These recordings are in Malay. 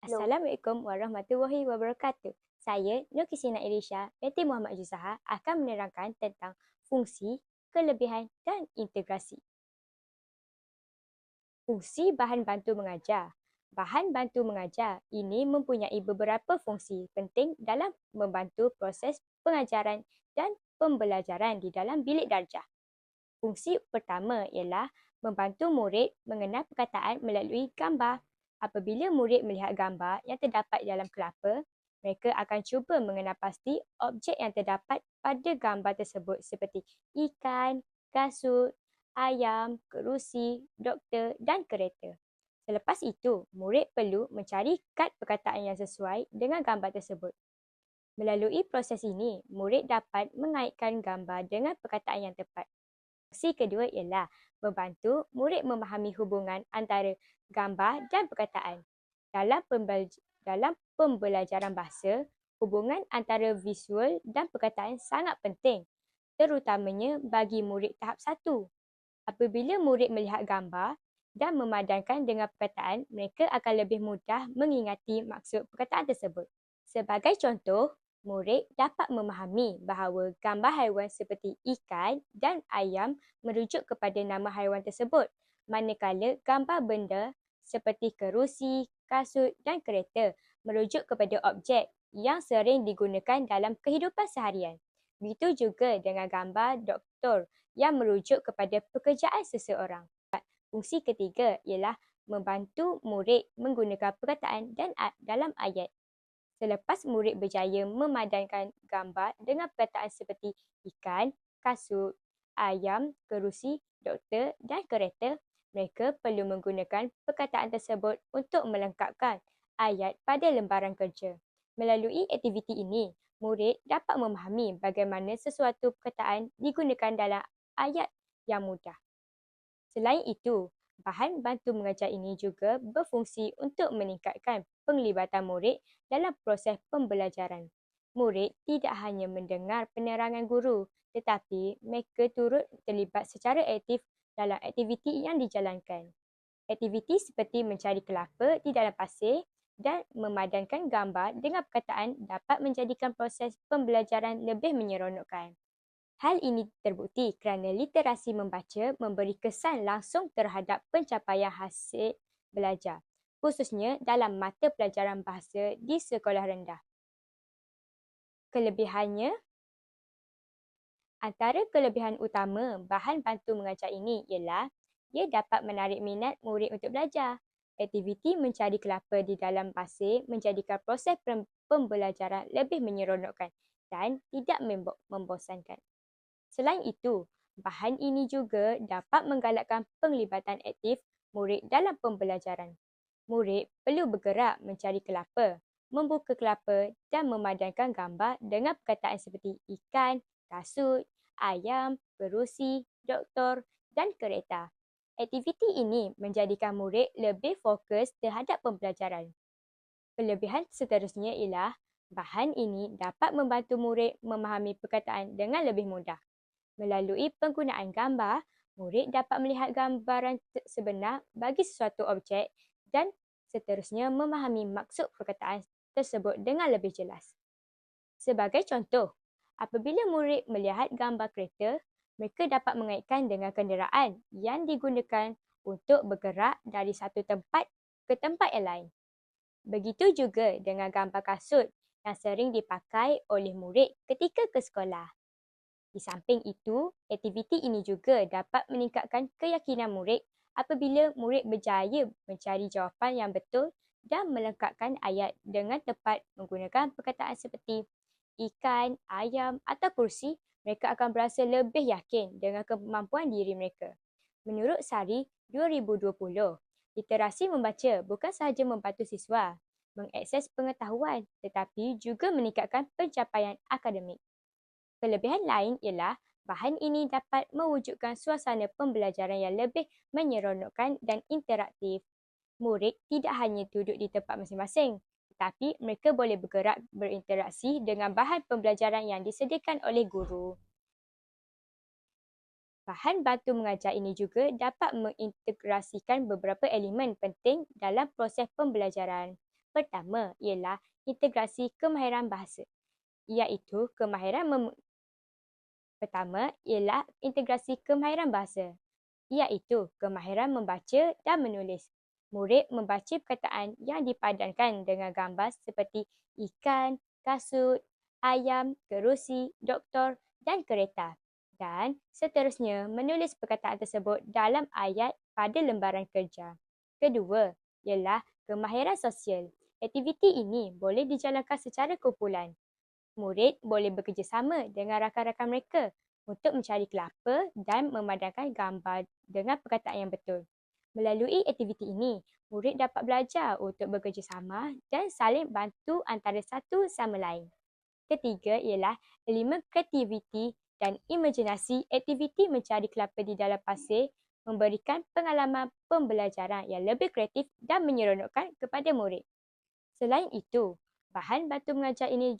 Assalamualaikum warahmatullahi wabarakatuh. Saya Nur Kisina Irisha binti Muhammad Juzaha akan menerangkan tentang fungsi, kelebihan dan integrasi. Fungsi bahan bantu mengajar. Bahan bantu mengajar ini mempunyai beberapa fungsi penting dalam membantu proses pengajaran dan pembelajaran di dalam bilik darjah. Fungsi pertama ialah membantu murid mengenal perkataan melalui gambar. Apabila murid melihat gambar yang terdapat dalam kelapa, mereka akan cuba mengenal pasti objek yang terdapat pada gambar tersebut seperti ikan, kasut, ayam, kerusi, doktor dan kereta. Selepas itu, murid perlu mencari kad perkataan yang sesuai dengan gambar tersebut. Melalui proses ini, murid dapat mengaitkan gambar dengan perkataan yang tepat. Fungsi kedua ialah membantu murid memahami hubungan antara gambar dan perkataan. Dalam pembelajaran bahasa, hubungan antara visual dan perkataan sangat penting, terutamanya bagi murid tahap 1. Apabila murid melihat gambar dan memadankan dengan perkataan, mereka akan lebih mudah mengingati maksud perkataan tersebut. Sebagai contoh, murid dapat memahami bahawa gambar haiwan seperti ikan dan ayam merujuk kepada nama haiwan tersebut, manakala gambar benda seperti kerusi, kasut dan kereta merujuk kepada objek yang sering digunakan dalam kehidupan seharian. Begitu juga dengan gambar doktor yang merujuk kepada pekerjaan seseorang. Fungsi ketiga ialah membantu murid menggunakan perkataan dan dalam ayat. Selepas murid berjaya memadankan gambar dengan perkataan seperti ikan, kasut, ayam, kerusi, doktor dan kereta, mereka perlu menggunakan perkataan tersebut untuk melengkapkan ayat pada lembaran kerja. Melalui aktiviti ini, murid dapat memahami bagaimana sesuatu perkataan digunakan dalam ayat yang mudah. Selain itu, bahan bantu mengajar ini juga berfungsi untuk meningkatkan penglibatan murid dalam proses pembelajaran. Murid tidak hanya mendengar penerangan guru, tetapi mereka turut terlibat secara aktif dalam aktiviti yang dijalankan. Aktiviti seperti mencari kelapa di dalam pasir dan memadankan gambar dengan perkataan dapat menjadikan proses pembelajaran lebih menyeronokkan. Hal ini terbukti kerana literasi membaca memberi kesan langsung terhadap pencapaian hasil belajar, khususnya dalam mata pelajaran bahasa di sekolah rendah. Kelebihannya, antara kelebihan utama bahan bantu mengajar ini ialah ia dapat menarik minat murid untuk belajar. Aktiviti mencari kelapa di dalam pasir menjadikan proses pembelajaran lebih menyeronokkan dan tidak membosankan. Selain itu, bahan ini juga dapat menggalakkan penglibatan aktif murid dalam pembelajaran. Murid perlu bergerak mencari kelapa, membuka kelapa dan memadankan gambar dengan perkataan seperti ikan, kasut, ayam, kerusi, doktor dan kereta. Aktiviti ini menjadikan murid lebih fokus terhadap pembelajaran. Kelebihan seterusnya ialah bahan ini dapat membantu murid memahami perkataan dengan lebih mudah. Melalui penggunaan gambar, murid dapat melihat gambaran sebenar bagi sesuatu objek dan seterusnya memahami maksud perkataan tersebut dengan lebih jelas. Sebagai contoh, apabila murid melihat gambar kereta, mereka dapat mengaitkan dengan kenderaan yang digunakan untuk bergerak dari satu tempat ke tempat yang lain. Begitu juga dengan gambar kasut yang sering dipakai oleh murid ketika ke sekolah. Di samping itu, aktiviti ini juga dapat meningkatkan keyakinan murid apabila murid berjaya mencari jawapan yang betul dan melengkapkan ayat dengan tepat menggunakan perkataan seperti ikan, ayam atau kursi, mereka akan berasa lebih yakin dengan kemampuan diri mereka. Menurut SARI 2020, literasi membaca bukan sahaja membantu siswa mengakses pengetahuan tetapi juga meningkatkan pencapaian akademik. Kelebihan lain ialah bahan ini dapat mewujudkan suasana pembelajaran yang lebih menyeronokkan dan interaktif. Murid tidak hanya duduk di tempat masing-masing, tetapi mereka boleh bergerak berinteraksi dengan bahan pembelajaran yang disediakan oleh guru. Bahan bantu mengajar ini juga dapat mengintegrasikan beberapa elemen penting dalam proses pembelajaran. Pertama ialah integrasi kemahiran bahasa, iaitu Pertama ialah integrasi kemahiran bahasa, iaitu kemahiran membaca dan menulis. Murid membaca perkataan yang dipadankan dengan gambar seperti ikan, kasut, ayam, kerusi, doktor dan kereta. Dan seterusnya menulis perkataan tersebut dalam ayat pada lembaran kerja. Kedua ialah kemahiran sosial. Aktiviti ini boleh dijalankan secara kumpulan. Murid boleh bekerjasama dengan rakan-rakan mereka untuk mencari kelapa dan memandangkan gambar dengan perkataan yang betul. Melalui aktiviti ini, murid dapat belajar untuk bekerjasama dan saling bantu antara satu sama lain. Ketiga ialah elemen kreativiti dan imajinasi. Aktiviti mencari kelapa di dalam pasir memberikan pengalaman pembelajaran yang lebih kreatif dan menyeronokkan kepada murid. Selain itu, bahan bantu mengajar ini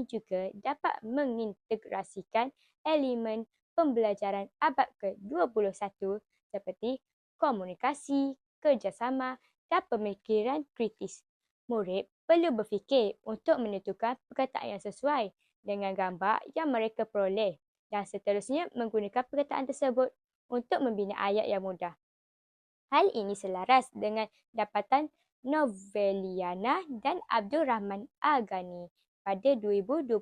juga dapat mengintegrasikan elemen pembelajaran abad ke-21 seperti komunikasi, kerjasama dan pemikiran kritis. Murid perlu berfikir untuk menentukan perkataan yang sesuai dengan gambar yang mereka peroleh dan seterusnya menggunakan perkataan tersebut untuk membina ayat yang mudah. Hal ini selaras dengan dapatan Noveliana dan Abdul Rahman Al-Ghani pada 2022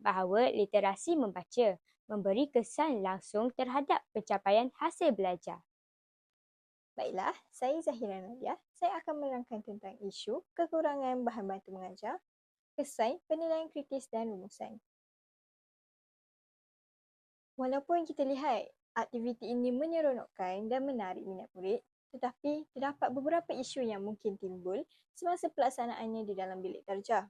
bahawa literasi membaca memberi kesan langsung terhadap pencapaian hasil belajar. Baiklah, saya Zahira Nadia. Saya akan menerangkan tentang isu kekurangan bahan bantu mengajar, kesan penilaian kritis dan rumusan. Walaupun kita lihat aktiviti ini menyeronokkan dan menarik minat murid, tetapi terdapat beberapa isu yang mungkin timbul semasa pelaksanaannya di dalam bilik darjah.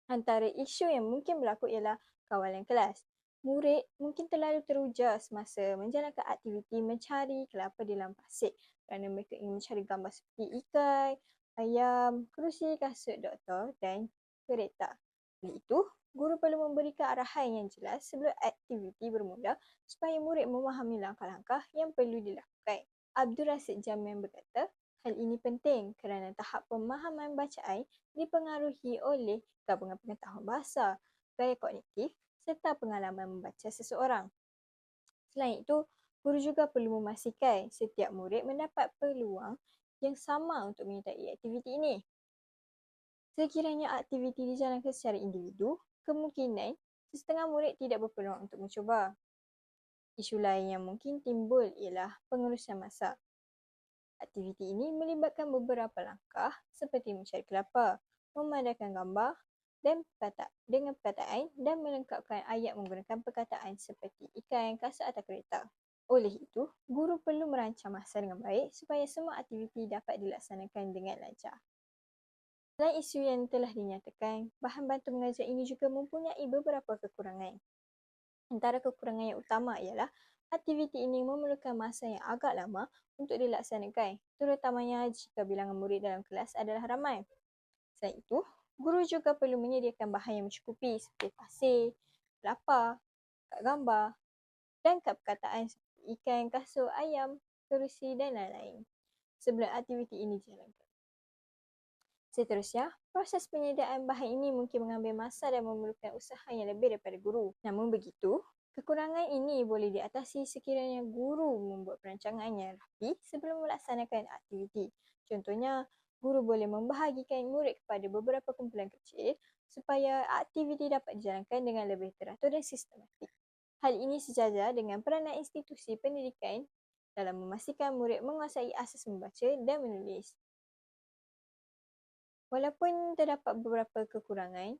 Antara isu yang mungkin berlaku ialah kawalan kelas. Murid mungkin terlalu teruja semasa menjalankan aktiviti mencari kelapa di dalam pasir kerana mereka ingin mencari gambar seperti ikan, ayam, kerusi, kasut doktor dan kereta. Oleh itu, guru perlu memberikan arahan yang jelas sebelum aktiviti bermula supaya murid memahami langkah-langkah yang perlu dilakukan. Abdul Rasid Jamian berkata, hal ini penting kerana tahap pemahaman bacaan dipengaruhi oleh gabungan pengetahuan bahasa, gaya kognitif serta pengalaman membaca seseorang. Selain itu, guru juga perlu memastikan setiap murid mendapat peluang yang sama untuk menyertai aktiviti ini. Sekiranya aktiviti dijalankan secara individu, kemungkinan setengah murid tidak berpeluang untuk mencuba. Isu lain yang mungkin timbul ialah pengurusan masa. Aktiviti ini melibatkan beberapa langkah seperti mencari kelapa, memandangkan gambar dan dengan perkataan dan melengkapkan ayat menggunakan perkataan seperti ikan, kasut atau kereta. Oleh itu, guru perlu merancang masa dengan baik supaya semua aktiviti dapat dilaksanakan dengan lancar. Selain isu yang telah dinyatakan, bahan bantu mengajar ini juga mempunyai beberapa kekurangan. Antara kekurangan yang utama ialah aktiviti ini memerlukan masa yang agak lama untuk dilaksanakan, terutamanya jika bilangan murid dalam kelas adalah ramai. Selain itu, guru juga perlu menyediakan bahan yang mencukupi seperti pasir, kelapa, kad gambar dan kad perkataan seperti ikan, kasut, ayam, kerusi dan lain-lain sebelum aktiviti ini dijalankan. Seterusnya, proses penyediaan bahan ini mungkin mengambil masa dan memerlukan usaha yang lebih daripada guru. Namun begitu, kekurangan ini boleh diatasi sekiranya guru membuat perancangan yang rapi sebelum melaksanakan aktiviti. Contohnya, guru boleh membahagikan murid kepada beberapa kumpulan kecil supaya aktiviti dapat dijalankan dengan lebih teratur dan sistematik. Hal ini sejajar dengan peranan institusi pendidikan dalam memastikan murid menguasai asas membaca dan menulis. Walaupun terdapat beberapa kekurangan,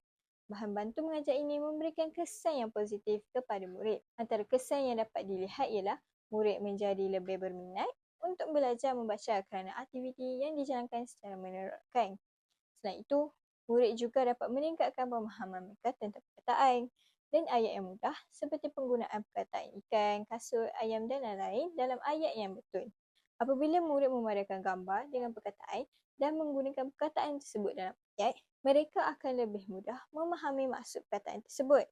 bahan bantu mengajar ini memberikan kesan yang positif kepada murid. Antara kesan yang dapat dilihat ialah murid menjadi lebih berminat untuk belajar membaca kerana aktiviti yang dijalankan secara menerotkan. Selain itu, murid juga dapat meningkatkan pemahaman mereka tentang perkataan dan ayat yang mudah seperti penggunaan perkataan ikan, kasut, ayam dan lain-lain dalam ayat yang betul. Apabila murid memadatkan gambar dengan perkataan dan menggunakan perkataan tersebut dalam ayat, mereka akan lebih mudah memahami maksud perkataan tersebut.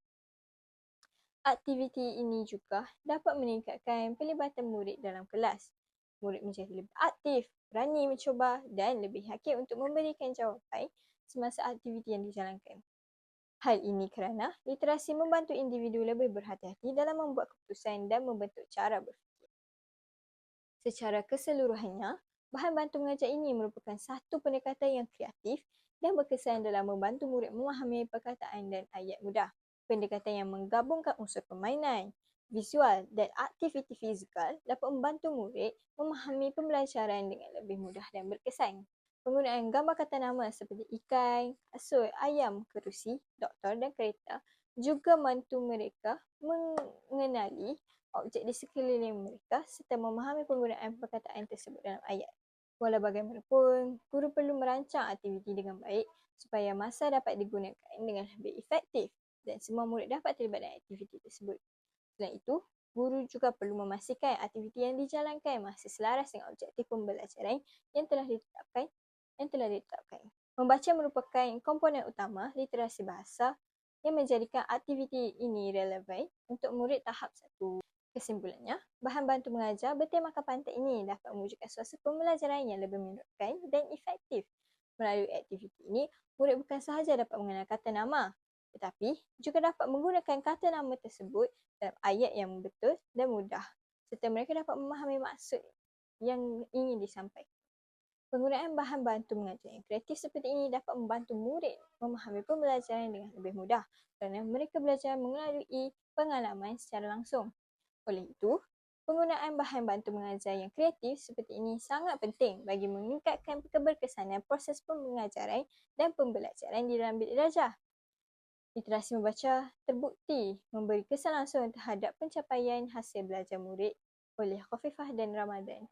Aktiviti ini juga dapat meningkatkan pelibatan murid dalam kelas. murid menjadi lebih aktif, berani mencuba dan lebih yakin untuk memberikan jawapan semasa aktiviti yang dijalankan. Hal ini kerana literasi membantu individu lebih berhati-hati dalam membuat keputusan dan membentuk cara berfikir. Secara keseluruhannya, bahan bantu mengajar ini merupakan satu pendekatan yang kreatif dan berkesan dalam membantu murid memahami perkataan dan ayat mudah. Pendekatan yang menggabungkan unsur permainan, visual dan aktiviti fizikal dapat membantu murid memahami pembelajaran dengan lebih mudah dan berkesan. Penggunaan gambar kata nama seperti ikan, kasut, ayam, kerusi, doktor dan kereta juga membantu mereka mengenali objek di sekeliling mereka serta memahami penggunaan perkataan tersebut dalam ayat. Walau bagaimanapun, guru perlu merancang aktiviti dengan baik supaya masa dapat digunakan dengan lebih efektif dan semua murid dapat terlibat dalam aktiviti tersebut. Selain itu, guru juga perlu memastikan aktiviti yang dijalankan masih selaras dengan objektif pembelajaran yang telah ditetapkan. Membaca merupakan komponen utama literasi bahasa yang menjadikan aktiviti ini relevan untuk murid tahap 1. Kesimpulannya, bahan bantu mengajar bertemakan pantai ini dapat mewujudkan suasana pembelajaran yang lebih menyenangkan dan efektif. Melalui aktiviti ini, murid bukan sahaja dapat mengenal kata nama, tetapi juga dapat menggunakan kata nama tersebut dalam ayat yang betul dan mudah, serta mereka dapat memahami maksud yang ingin disampaikan. Penggunaan bahan bantu mengajar yang kreatif seperti ini dapat membantu murid memahami pembelajaran dengan lebih mudah kerana mereka belajar melalui pengalaman secara langsung. Oleh itu, penggunaan bahan bantu mengajar yang kreatif seperti ini sangat penting bagi meningkatkan keberkesanan proses pengajaran dan pembelajaran di dalam bilik darjah. Literasi membaca terbukti memberi kesan langsung terhadap pencapaian hasil belajar murid oleh Khofifah dan Ramadan.